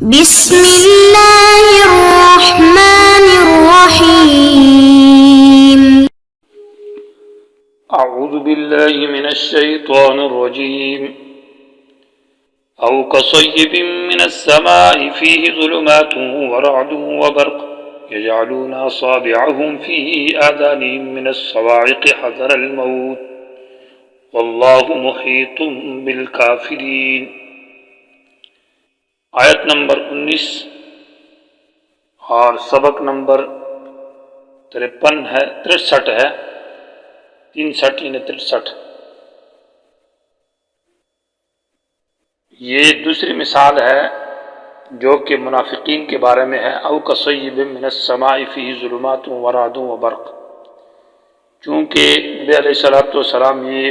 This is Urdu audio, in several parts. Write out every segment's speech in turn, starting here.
بسم الله الرحمن الرحيم. أعوذ بالله من الشيطان الرجيم. أو كصيب من السماء فيه ظلمات ورعد وبرق يجعلون أصابعهم في آذانهم من الصواعق حذر الموت والله محيط بالكافرين. آیت نمبر 19 اور سبق نمبر 63 ہے 63 ہے 63 یعنی 63. یہ دوسری مثال ہے جو کہ منافقین کے بارے میں ہے. او کصیب من السماء فیہ ظلمات ورعد وبرق. چونکہ نبی علیہ السلام یہ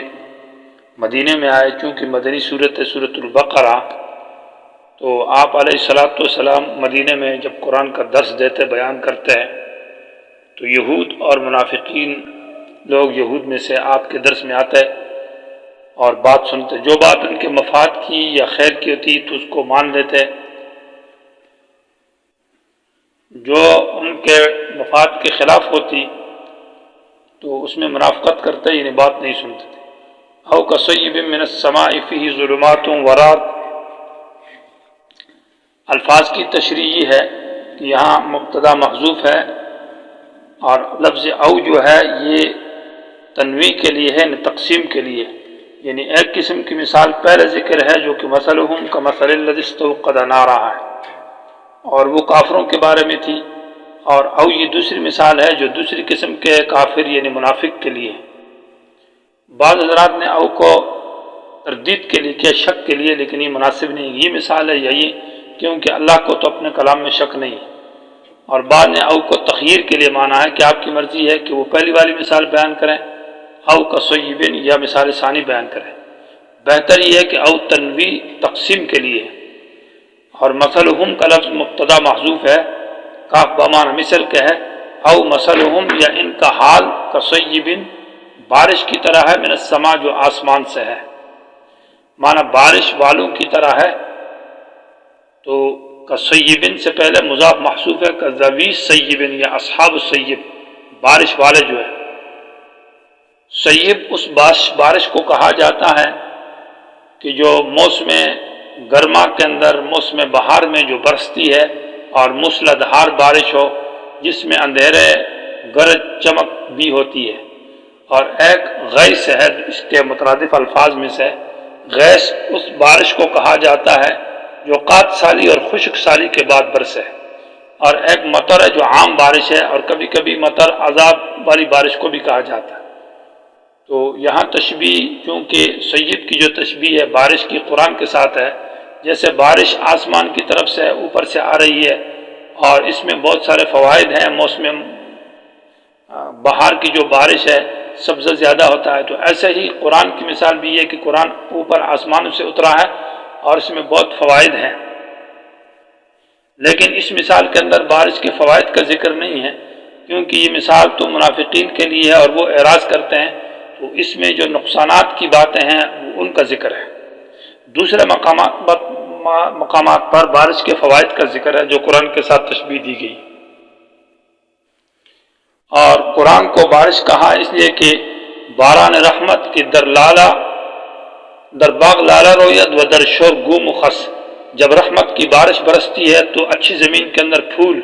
مدینے میں آئے، چونکہ مدنی صورت ہے سورۃ البقرہ، تو آپ علیہ السلام مدینے میں جب قرآن کا درس دیتے بیان کرتے ہیں تو یہود اور منافقین لوگ یہود میں سے آپ کے درس میں آتے اور بات سنتے، جو بات ان کے مفاد کی یا خیر کی ہوتی تو اس کو مان لیتے، جو ان کے مفاد کے خلاف ہوتی تو اس میں منافقت کرتے، یعنی بات نہیں سنتے تھے. او کصیب من السماء فیہ ظلمات ورعد. الفاظ کی تشریح یہ ہے کہ یہاں مبتدا محذوف ہے اور لفظ او جو ہے یہ تنویع کے لیے ہے، تقسیم کے لیے، یعنی ایک قسم کی مثال پہلے ذکر ہے جو کہ مثلہم کمثل الذی استوقد نارا ہے اور وہ کافروں کے بارے میں تھی، اور او یہ دوسری مثال ہے جو دوسری قسم کے کافر یعنی منافق کے لیے. بعض حضرات نے او کو تردید کے لیے کیا، شک کے لیے، لیکن یہ مناسب نہیں. یہ مثال ہے یہی کیونکہ اللہ کو تو اپنے کلام میں شک نہیں، اور بعد نے او کو تخییر کے لیے مانا ہے کہ آپ کی مرضی ہے کہ وہ پہلی والی مثال بیان کریں او کصیبن یا مثال ثانی بیان کریں. بہتر یہ ہے کہ او تنویع تقسیم کے لیے، اور مثلہم کا لفظ مبتدا محذوف ہے، کاف بمعنی مثل کے ہے. او مثلہم یا ان کا حال کصیبن بارش کی طرح ہے، من السماء جو آسمان سے ہے، معنی بارش والوں کی طرح ہے. تو کصیبن سے پہلے مضاف محذوف ہے، کذوی سیبن یا اصحاب السیب بارش والے جو ہے. سیب اس بارش کو کہا جاتا ہے کہ جو موسم گرما کے اندر، موسم بہار میں جو برستی ہے اور موسلا دھار بارش ہو جس میں اندھیرے گرج چمک بھی ہوتی ہے. اور ایک غیث ہے اس کے مترادف الفاظ میں سے. غیث اس بارش کو کہا جاتا ہے جو قحط سالی اور خشک سالی کے بعد برسے، اور ایک مطر ہے جو عام بارش ہے، اور کبھی کبھی مطر عذاب والی بارش کو بھی کہا جاتا ہے. تو یہاں تشبیہ چونکہ سید کی جو تشبیہ ہے بارش کی قرآن کے ساتھ ہے، جیسے بارش آسمان کی طرف سے اوپر سے آ رہی ہے اور اس میں بہت سارے فوائد ہیں. موسم بہار کی جو بارش ہے سبزہ زیادہ ہوتا ہے، تو ایسے ہی قرآن کی مثال بھی یہ کہ قرآن اوپر آسمان سے اترا ہے اور اس میں بہت فوائد ہیں، لیکن اس مثال کے اندر بارش کے فوائد کا ذکر نہیں ہے کیونکہ یہ مثال تو منافقین کے لیے ہے اور وہ اعراض کرتے ہیں، تو اس میں جو نقصانات کی باتیں ہیں ان کا ذکر ہے. دوسرے مقامات پر بارش کے فوائد کا ذکر ہے جو قرآن کے ساتھ تشبیہ دی گئی. اور قرآن کو بارش کہا اس لیے کہ باران رحمت کی در باغ لالا رویت و در شور گو مخص. جب رحمت کی بارش برستی ہے تو اچھی زمین کے اندر پھول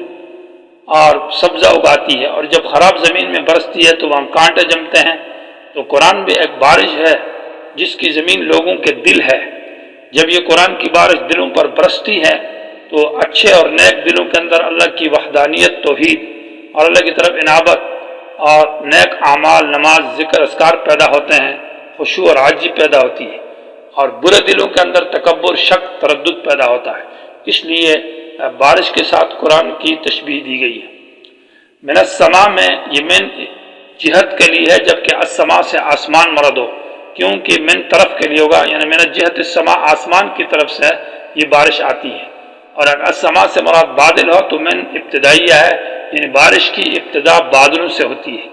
اور سبزہ اگاتی ہے، اور جب خراب زمین میں برستی ہے تو وہاں کانٹے جمتے ہیں. تو قرآن بھی ایک بارش ہے جس کی زمین لوگوں کے دل ہے. جب یہ قرآن کی بارش دلوں پر برستی ہے تو اچھے اور نیک دلوں کے اندر اللہ کی وحدانیت، توحید اور اللہ کی طرف انابت اور نیک اعمال، نماز، ذکر، اذکار پیدا ہوتے ہیں، خشوع اور عاجزی پیدا ہوتی ہے، اور برے دلوں کے اندر تکبر، شک، تردد پیدا ہوتا ہے. اس لیے بارش کے ساتھ قرآن کی تشبیہ دی گئی ہے. من السماء میں یہ من جہت کے لیے ہے، جبکہ السماء سے آسمان مراد ہو، کیونکہ من طرف کے لیے ہوگا، یعنی من جہت السماء آسمان کی طرف سے یہ بارش آتی ہے. اور اگر السماء سے مراد بادل ہو تو من ابتدائیہ ہے، یعنی بارش کی ابتدا بادلوں سے ہوتی ہے.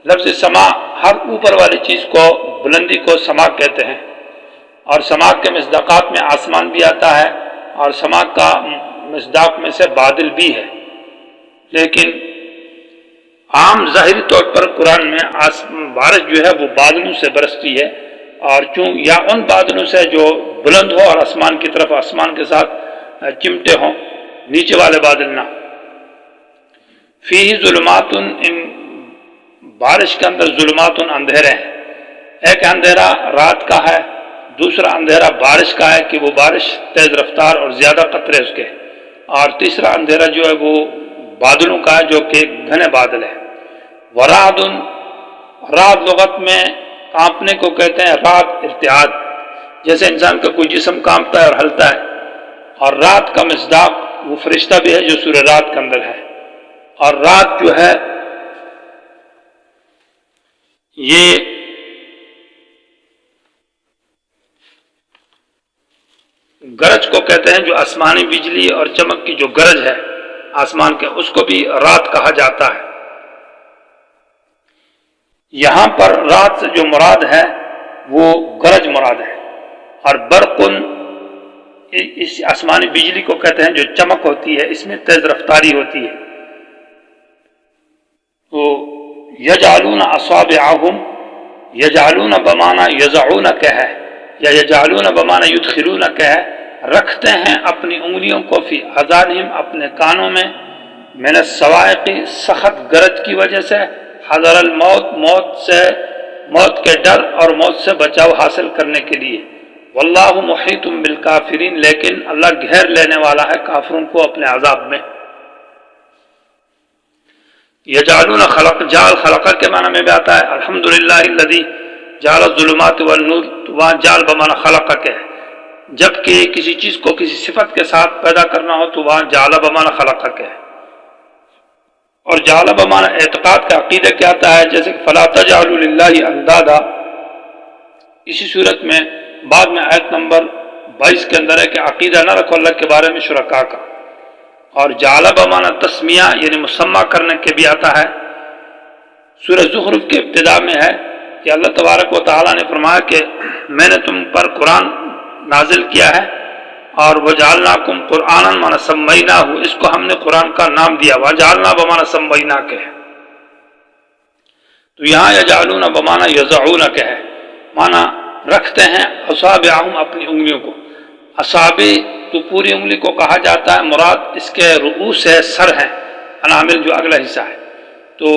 لفظ سما ہر اوپر والی چیز کو، بلندی کو سما کہتے ہیں، اور سما کے مصداقات میں آسمان بھی آتا ہے، اور سما کا مصداق میں سے بادل بھی ہے، لیکن عام ظاہری طور پر قرآن میں بارش جو ہے وہ بادلوں سے برستی ہے، اور یا ان بادلوں سے جو بلند ہو اور آسمان کی طرف آسمان کے ساتھ چمٹے ہوں، نیچے والے بادل نہ۔ فیہ ظلمات، ان بارش کے اندر ظلمات اندھیرے ہیں، ایک اندھیرا رات کا ہے، دوسرا اندھیرا بارش کا ہے کہ وہ بارش تیز رفتار اور زیادہ قطرے اس کے، اور تیسرا اندھیرا جو ہے وہ بادلوں کا ہے جو کہ گھنے بادل ہے۔ ورعد، رعد لغت میں کانپنے کو کہتے ہیں، رعد ارتعاد، جیسے انسان کا کوئی جسم کانپتا ہے اور ہلتا ہے، اور رات کا مصداق وہ فرشتہ بھی ہے جو سورہ رات کے اندر ہے۔ اور رات جو ہے یہ گرج کو کہتے ہیں، جو آسمانی بجلی اور چمک کی جو گرج ہے آسمان کے، اس کو بھی رات کہا جاتا ہے۔ یہاں پر رات سے جو مراد ہے وہ گرج مراد ہے، اور برقن اس آسمانی بجلی کو کہتے ہیں جو چمک ہوتی ہے، اس میں تیز رفتاری ہوتی ہے۔ تو یجعلون اصابعہم، یجعلون بمانا یضعون کہ ہے، یا یجعلون بمانا یدخلون کہ ہے، رکھتے ہیں اپنی انگلیوں کو فی اذانہم، اپنے کانوں میں، من الصواعق، سخت گرج کی وجہ سے، حذر الموت، موت کے ڈر اور موت سے بچاؤ حاصل کرنے کے لیے۔ واللہ محیط بالکافرین، لیکن اللہ گھیر لینے والا ہے کافروں کو اپنے عذاب میں۔ یجعلون خلق، جعل خلقہ کے معنی میں بھی آتا ہے، الحمدللہ الذی جعل الظلمات والنور، تو وہاں جعل بمعنی خلقہ کے ہے، جبکہ کسی چیز کو کسی صفت کے ساتھ پیدا کرنا ہو تو وہاں جعل بمعنی خلقہ کے ہے۔ اور جعل بمعنی اعتقاد کا عقیدہ کیا آتا ہے، جیسے کہ فلا تجعلوا للہ اندادا، اسی صورت میں بعد میں آیت نمبر 22 کے اندر ہے کہ عقیدہ نہ رکھو اللہ کے بارے میں شرکاء کا۔ اور جعل بمعنی تسمیہ یعنی مسمہ کرنے کے بھی آتا ہے، سورہ زخرف کے ابتدا میں ہے کہ اللہ تبارک و تعالیٰ نے فرمایا کہ میں نے تم پر قرآن نازل کیا ہے، اور وجعلناکم قرآنا معنی سمیناہ، اس کو ہم نے قرآن کا نام دیا، وجعلنا بمعنی سمینا کے ہے۔ تو یہاں یجعلون بمعنی یضعون کے ہے، معنی رکھتے ہیں اصابعہم، اپنی انگلیوں کو۔ اصابع تو پوری انگلی کو کہا جاتا ہے، مراد اس کے رؤوس ہے، سر ہے، انامل جو اگلا حصہ ہے، تو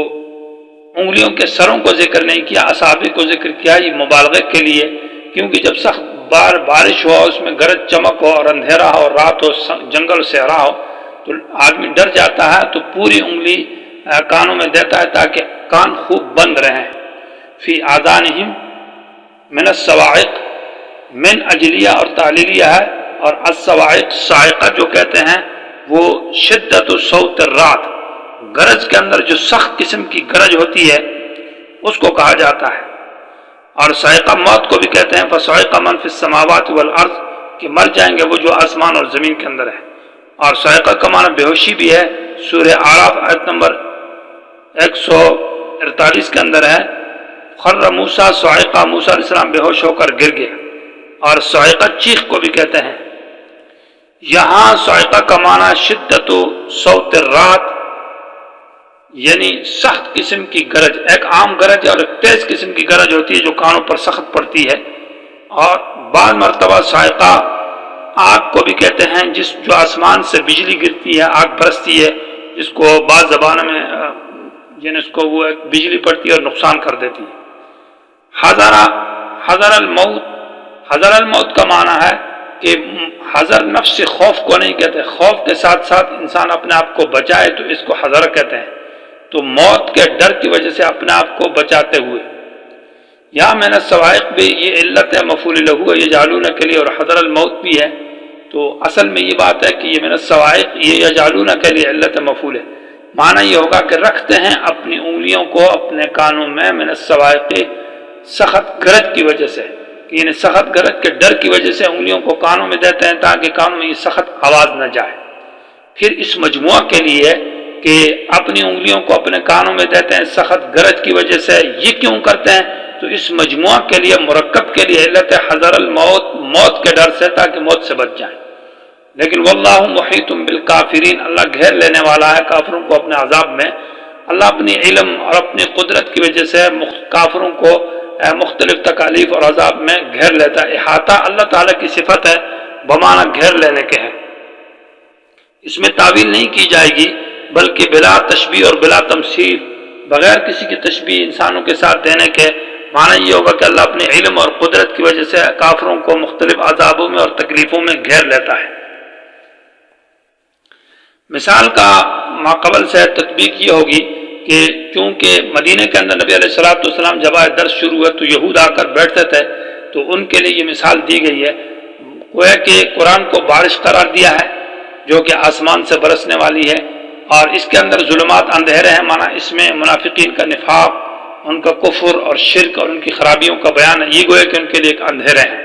انگلیوں کے سروں کو ذکر نہیں کیا، اصابع کو ذکر کیا، یہ مبالغے کے لیے، کیونکہ جب سخت بارش ہو، اس میں گرج چمک ہو اور اندھیرا ہو، رات ہو، جنگل صحرا ہو، تو آدمی ڈر جاتا ہے تو پوری انگلی کانوں میں دیتا ہے تاکہ کان خوب بند رہیں۔ فی آذانہم من الصواعق، من اجلیہ اور تعلیلیہ ہے، اور الصواعق صاعقہ جو کہتے ہیں وہ شدت صوت الرعد، گرج کے اندر جو سخت قسم کی گرج ہوتی ہے اس کو کہا جاتا ہے۔ اور صاعقہ موت کو بھی کہتے ہیں، فصعق من فی السماوات والارض، کہ مر جائیں گے وہ جو آسمان اور زمین کے اندر ہے۔ اور صاعقہ کا معنی بے ہوشی بھی ہے، سورہ اعراف آیت نمبر 148 کے اندر ہے، خر موسیٰ صاعقہ، موسیٰ علیہ السلام بے ہوش ہو کر گر گئے۔ اور صاعقہ چیخ کو بھی کہتے ہیں۔ یہاں صاعقہ کا معنی شدت صوت الرعد، یعنی سخت قسم کی گرج، ایک عام گرج اور ایک تیز قسم کی گرج ہوتی ہے جو کانوں پر سخت پڑتی ہے۔ اور بعض مرتبہ صاعقہ آگ کو بھی کہتے ہیں، جو آسمان سے بجلی گرتی ہے، آگ برستی ہے، جس کو بعض زبانوں میں اس کو وہ ایک بجلی پڑتی ہے اور نقصان کر دیتی ہے۔ حذر الموت، حذر الموت کا معنی ہے کہ حذر نفس سے خوف کو نہیں کہتے، خوف کے ساتھ ساتھ انسان اپنے آپ کو بچائے تو اس کو حذر کہتے ہیں، تو موت کے ڈر کی وجہ سے اپنے آپ کو بچاتے ہوئے۔ یہاں میں نے صواعق بھی یہ علت ہے مفعول لہو یجعلون کے لیے، اور حذر الموت بھی ہے، تو اصل میں یہ بات ہے کہ یہ من الصواعق یہ یجعلون کے لیے علت مفعول ہے، معنی یہ ہوگا کہ رکھتے ہیں اپنی انگلیوں کو اپنے کانوں میں، من الصواعق سخت گرج کی وجہ سے، کہ یعنی سخت گرج کے ڈر کی وجہ سے انگلیوں کو کانوں میں دیتے ہیں تاکہ کانوں میں یہ سخت آواز نہ جائے۔ پھر اس مجموعہ کے لیے کہ اپنی انگلیوں کو اپنے کانوں میں دیتے ہیں سخت گرج کی وجہ سے، یہ کیوں کرتے ہیں؟ تو اس مجموعہ کے لیے، مرکب کے لیے علت حذر الموت، موت کے ڈر سے، تاکہ موت سے بچ جائیں۔ لیکن واللہ محیط بالکافرین، اللہ گھیر لینے والا ہے کافروں کو اپنے عذاب میں۔ اللہ اپنی علم اور اپنی قدرت کی وجہ سے کافروں کو مختلف تکالیف اور عذاب میں گھیر لیتا ہے۔ احاطہ اللہ تعالیٰ کی صفت ہے، بمعنی گھیر لینے کے ہے۔ اس میں تعویل نہیں کی جائے گی، بلکہ بلا تشبیہ اور بلا تمثیل، بغیر کسی کی تشبیہ انسانوں کے ساتھ دینے کے معنی یہ ہوگا کہ اللہ اپنے علم اور قدرت کی وجہ سے کافروں کو مختلف عذابوں میں اور تکلیفوں میں گھیر لیتا ہے۔ مثال کا ماقبل سے تطبیق یہ ہوگی کہ چونکہ مدینہ کے اندر نبی علیہ السلام جب آئے درس شروع ہوئے تو یہود آ کر بیٹھتے تھے، تو ان کے لیے یہ مثال دی گئی ہے، گویا کہ قرآن کو بارش قرار دیا ہے جو کہ آسمان سے برسنے والی ہے، اور اس کے اندر ظلمات اندھیرے ہیں، مانا اس میں منافقین کا نفاق، ان کا کفر اور شرک اور ان کی خرابیوں کا بیان ہے، یہ گویا کہ ان کے لیے ایک اندھیرے ہیں۔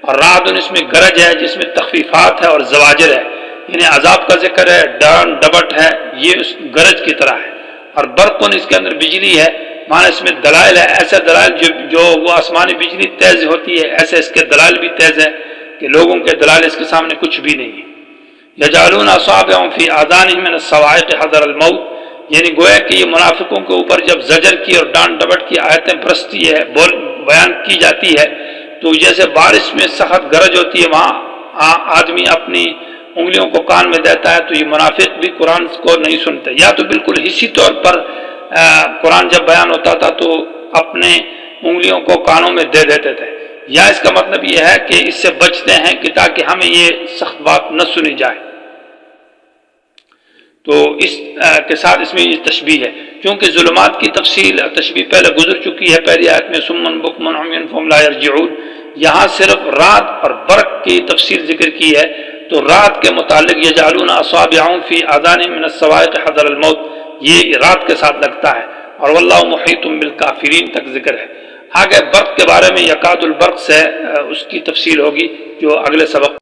اور رعد اس میں گرج ہے جس میں تخفیفات ہے اور زواجر ہے، یعنی عذاب کا ذکر ہے، ڈان ڈبٹ ہے، یہ اس گرج کی طرح ہے۔ اور برقن اس کے اندر بجلی ہے، مانا اس میں دلائل ہے، ایسے دلائل جو وہ آسمانی بجلی تیز ہوتی ہے، ایسے اس کے دلائل بھی تیز ہے کہ لوگوں کے دلائل اس کے سامنے کچھ بھی نہیں ہے۔ یجعلون اصابعهم فی آذانهم من الصواعق حذر الموت، یعنی گویا کہ یہ منافقوں کے اوپر جب زجر کی اور ڈانٹ ڈبٹ کی آیتیں برستی ہے، بیان کی جاتی ہے، تو جیسے بارش میں سخت گرج ہوتی ہے، وہاں آدمی اپنی انگلیوں کو کان میں دیتا ہے، تو یہ منافق بھی قرآن کو نہیں سنتے، یا تو بالکل حصی طور پر قرآن جب بیان ہوتا تھا تو اپنے انگلیوں کو کانوں میں دے دیتے تھے، یا اس کا مطلب یہ ہے کہ اس سے بچتے ہیں کہ تاکہ ہمیں یہ سخت بات نہ سنی جائے۔ تو اس کے ساتھ اس میں یہ تشبیہ ہے، کیونکہ ظلمات کی تفصیل تشبیہ پہلے گزر چکی ہے پہلی آیت میں، سمن بکمن عمیٌ فہم لا یرجعون، یہاں صرف رات اور برق کی تفصیل ذکر کی ہے، تو رات کے متعلق یجعلون اصابعهم فی آذانهم من الصواعق حذر الموت، یہ رات کے ساتھ لگتا ہے، اور واللہ محیط بالکافرین تک ذکر ہے۔ آگے برق کے بارے میں یکاد البرق سے اس کی تفصیل ہوگی جو اگلے سبق